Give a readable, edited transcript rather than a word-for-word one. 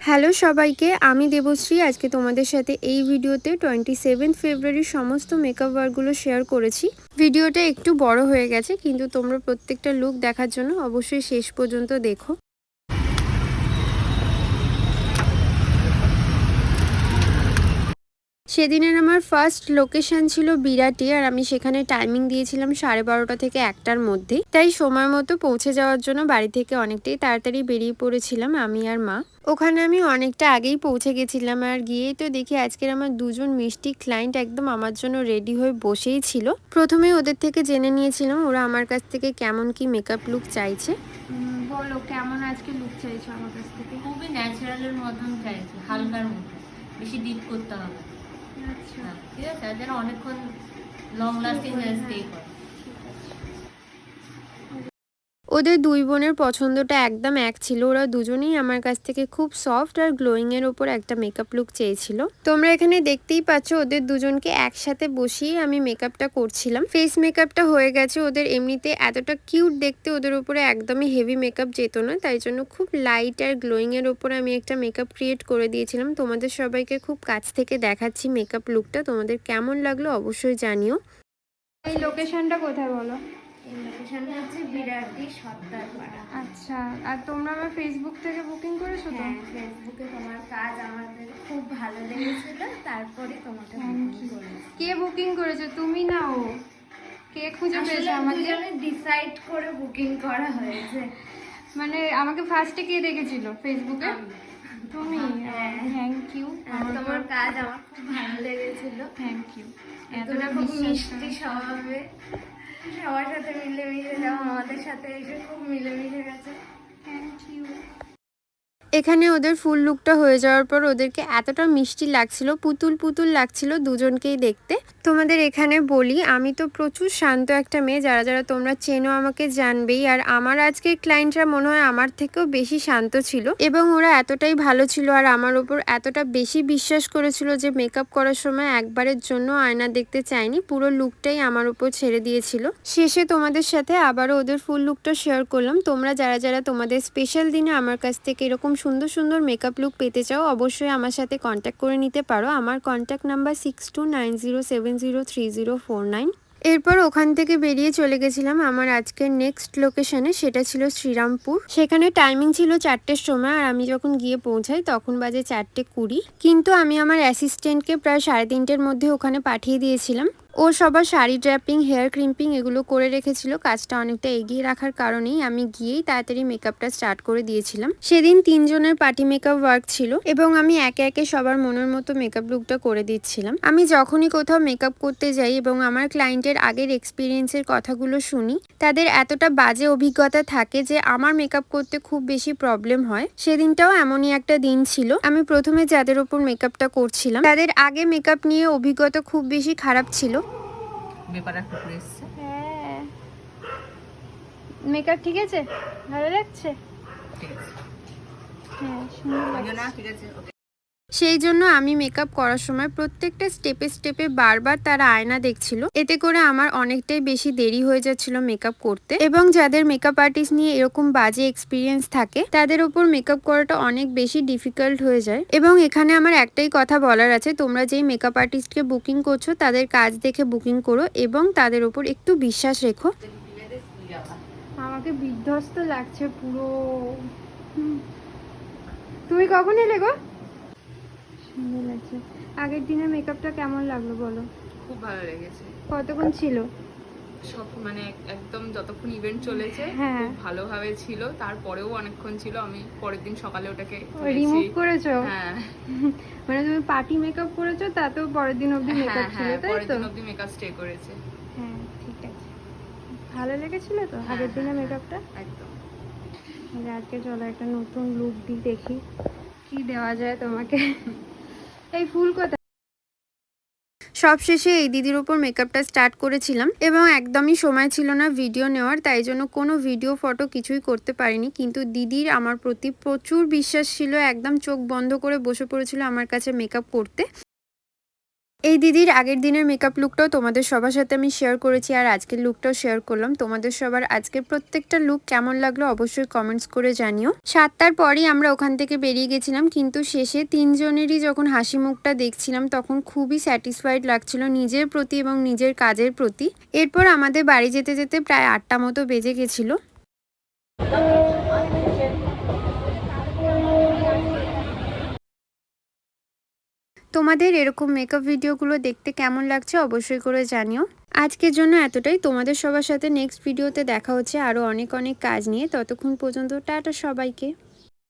Hello সবাইকে, আমি দেবশ্রী। আজকে তোমাদের সাথে এই ভিডিওতে 27 ফেব্রুয়ারির সমস্ত মেকআপ ওয়ার্কগুলো শেয়ার করেছি। ভিডিওটা একটু বড় হয়ে গেছে, কিন্তু তোমরা প্রত্যেকটা লুক দেখার জন্য অবশ্যই শেষ পর্যন্ত দেখো। সেদিনের আমার ফার্স্ট লোকেশন ছিল বিরাটি, আর আমি সেখানে টাইমিং দিয়েছিলাম 12:30 থেকে 1টার মধ্যে। তাই সময় মতো পৌঁছে যাওয়ার জন্য বাড়ি থেকে অনেকটাই তাড়াতাড়ি বেরিয়ে পড়েছিলাম আমি আর মা। ওখানে আমি অনেকটা আগেই পৌঁছে গেছিলাম, আর গিয়েই তো দেখি আজকের আমার দুজন মিষ্টি ক্লায়েন্ট একদম আমার জন্য রেডি হয়ে বসেই ছিল। প্রথমে ওদের থেকে জেনে নিয়েছিলাম ওরা আমার কাছ থেকে কেমন কি মেকআপ লুক চাইছে। বলো, কেমন আজকে লুক চাইছো আমার কাছ থেকে? খুবই ন্যাচারালের মতন চাইছি, হালকার মতো, বেশি ডিপ করতে হবে। আচ্ছা, ঠিক আছে, আর যেন অনেকক্ষণ লং লাস্টিং স্টে করে। ওদের দুই বোনের পছন্দটা একদম এক ছিল। ওরা দুজনেই আমার কাছ থেকে খুব সফট আর গ্লোয়িং এর ওপর একটা মেকআপ লুক চেয়েছিল। তোমরা এখানে দেখতেই পাচ্ছ ওদের দুজনকে একসাথে বসিয়ে আমি মেকআপটা করছিলাম। ফেস মেকআপটা হয়ে গেছে। ওদের এমনিতে এতটা কিউট দেখতে, ওদের উপরে একদমই হেভি মেকআপ যেত না, তাই জন্য খুব লাইট আর গ্লোয়িং এর ওপরে আমি একটা মেকআপ ক্রিয়েট করে দিয়েছিলাম। তোমাদের সবাইকে খুব কাছ থেকে দেখাচ্ছি মেকআপ লুকটা, তোমাদের কেমন লাগলো অবশ্যই জানিও। এই লোকেশনটা কোথায় বলো? এই লোকেশনটা হচ্ছে বিরাটি সর্দারপাড়া। আচ্ছা, আর তোমরা আমার ফেসবুক থেকে বুকিং করেছো তো? হ্যাঁ, ফেসবুকে তোমার কাজ আমাদের খুব ভালো লেগেছিল, তারপরে তোমাকে বুকিং করেছি। কে বুকিং করেছো, তুমি না ও? কে খুঁজে পেয়েছো আমাকে? দুজনে ডিসাইড করে বুকিং করা হয়েছে। মানে আমাকে ফার্স্টে কে দেখেছিল ফেসবুকে? তুমি? হ্যাঁ, থ্যাংক ইউ। তোমার কাজ আমার খুব ভালো লেগেছিল। Thank you. এতটা খুব মিষ্টি স্বভাবে, সবার সাথে মিলেমিশে যাও, আমাদের সাথে এসে খুব মিলেমিশে গেছে। Thank you. এখানে ওদের ফুল লুকটা হয়ে যাওয়ার পর ওদেরকে এতটা মিষ্টি লাগছিল, পুতুল পুতুল লাগছিল দুজনকেই দেখতে। তোমাদের এখানে বলি, আমি তো প্রচুর শান্ত একটা মেয়ে, যারা যারা তোমরা চেনো আমাকে জানবেই। আর আমার আজকের ক্লায়েন্টরা মনে হয় আমার থেকেও বেশি শান্ত ছিল, এবং ওরা এতটাই ভালো ছিল আর আমার উপর এতটা বেশি বিশ্বাস করেছিল যে মেকআপ করার সময় একবারের জন্য আয়না দেখতে চাইনি, পুরো লুকটাই আমার উপর ছেড়ে দিয়েছিল। শেষে তোমাদের সাথে আবারও ওদের ফুল লুকটা শেয়ার করলাম। তোমরা যারা যারা তোমাদের স্পেশাল দিনে আমার কাছ থেকে এরকম সুন্দর সুন্দর মেকআপ লুক পেতে চাও, অবশ্যই আমার সাথে কন্ট্যাক্ট করে নিতে পারো। আমার কন্ট্যাক্ট নাম্বার 6290703049। এরপর ওখান থেকে বেরিয়ে চলে গেছিলাম আমার আজকের নেক্সট লোকেশনে, সেটা ছিল শ্রীরামপুর। সেখানে টাইমিং ছিল 4টের সময়, আর আমি যখন গিয়ে পৌঁছাই তখন বাজে 4:20। কিন্তু আমি আমার অ্যাসিস্ট্যান্টকে প্রায় 3:30-এর মধ্যে ওখানে পাঠিয়ে দিয়েছিলাম। ও সবার শাড়ি ড্র্যাপিং, হেয়ার ক্রিম্পিং এগুলো করে রেখেছিল। কাজটা অনেকটা এগিয়ে রাখার কারণেই আমি গিয়েই তাড়াতাড়ি মেকআপটা স্টার্ট করে দিয়েছিলাম। সেদিন 3জনের পার্টি মেকআপ ওয়ার্ক ছিল, এবং আমি একে একে সবার মনের মতো মেকআপ লুকটা করে দিচ্ছিলাম। আমি যখনই কোথাও মেকআপ করতে যাই এবং আমার ক্লায়েন্টের আগের এক্সপিরিয়েন্সের কথাগুলো শুনি, তাদের এতটা বাজে অভিজ্ঞতা থাকে যে আমার মেকআপ করতে খুব বেশি প্রবলেম হয়। সেদিনটাও এমনই একটা দিন ছিল। আমি প্রথমে যাদের ওপর মেকআপটা করছিলাম তাদের আগে মেকআপ নিয়ে অভিজ্ঞতা খুব বেশি খারাপ ছিল। হ্যাঁ, মেকআপ ঠিক আছে, ভালো লাগছে। হ্যাঁ, সুন্দর লাগছে। সেই জন্য আমি মেকআপ করার সময় প্রত্যেকটা স্টেপে স্টেপে বারবার তারা আয়না দেখছিল। এতে করে আমার অনেকটাই বেশি দেরি হয়ে যাচ্ছিল মেকআপ করতে। এবং যাদের মেকআপ আর্টিস্ট নিয়ে এরকম বাজে এক্সপিরিয়েন্স থাকে, তাদের উপর মেকআপ করাটা অনেক বেশি ডিফিকাল্ট হয়ে যায়। এবং এখানে আমার একটাই কথা বলার আছে, তোমরা যেই মেকআপ আর্টিস্টকে বুকিং করছো তাদের কাজ দেখে বুকিং করো এবং তাদের উপর একটু বিশ্বাস রেখো। আমাকে বিধ্বস্ত লাগছে পুরো। তুমি কখন এলে গো? সুন্দর লাগছে। আগের দিনের মেকআপটা কেমন লাগলো বলো? খুব ভালো লেগেছে। কতক্ষণ ছিল? সব মানে একদম যতক্ষণ ইভেন্ট চলেছে হ্যাঁ, খুব ভালোভাবে ছিল, তারপরেও অনেকক্ষণ ছিল। আমি পরের দিন সকালে ওটাকে রিমুভ করেছো? হ্যাঁ, মানে তুমি পার্টি মেকআপ করেছো, তাতেও পরের দিন অবধি মেকআপ ছিল, তাই পরের তো? দিন অবধি মেকআপ স্টে করেছে। হ্যাঁ, ঠিক আছে। ভালো লেগেছিল তো আগের দিনের মেকআপটা? একদম। আজকে চলো একটা নতুন লুক দিই, দেখি কি দেওয়া যায় তোমাকে। এই ফুল কোথায়? সবশেষে এই দিদির উপর মেকআপটা স্টার্ট করেছিলাম, এবং একদমই সময় ছিল না ভিডিও নেওয়ার, তাই জন্য কোনো ভিডিও ফটো কিছুই করতে পারিনি। কিন্তু দিদির আমার প্রতি প্রচুর বিশ্বাস ছিল, একদম চোখ বন্ধ করে বসে পড়েছিল আমার কাছে মেকআপ করতে। এই দিদির আগের দিনের মেকআপ লুকটাও তোমাদের সবার সাথে আমি শেয়ার করেছি, আর আজকের লুকটাও শেয়ার করলাম। তোমাদের সবার আজকের প্রত্যেকটা লুক কেমন লাগলো অবশ্যই কমেন্টস করে জানিও। 7টার পরই আমরা ওখান থেকে বেরিয়ে গেছিলাম, কিন্তু শেষে তিনজনেরই যখন হাসি মুখটা দেখছিলাম তখন খুবই স্যাটিসফাইড লাগছিল নিজের প্রতি এবং নিজের কাজের প্রতি। এরপর আমাদের বাড়ি যেতে যেতে প্রায় 8টা মতো বেজে গেছিলো। তোমাদের এরকম মেকআপ ভিডিওগুলো দেখতে কেমন লাগছে অবশ্যই করে জানিও। আজকের জন্য এতটাই। তোমাদের সবার সাথে নেক্সট ভিডিওতে দেখা হচ্ছে আরও অনেক অনেক কাজ নিয়ে। ততক্ষণ পর্যন্ত টাটা সবাইকে।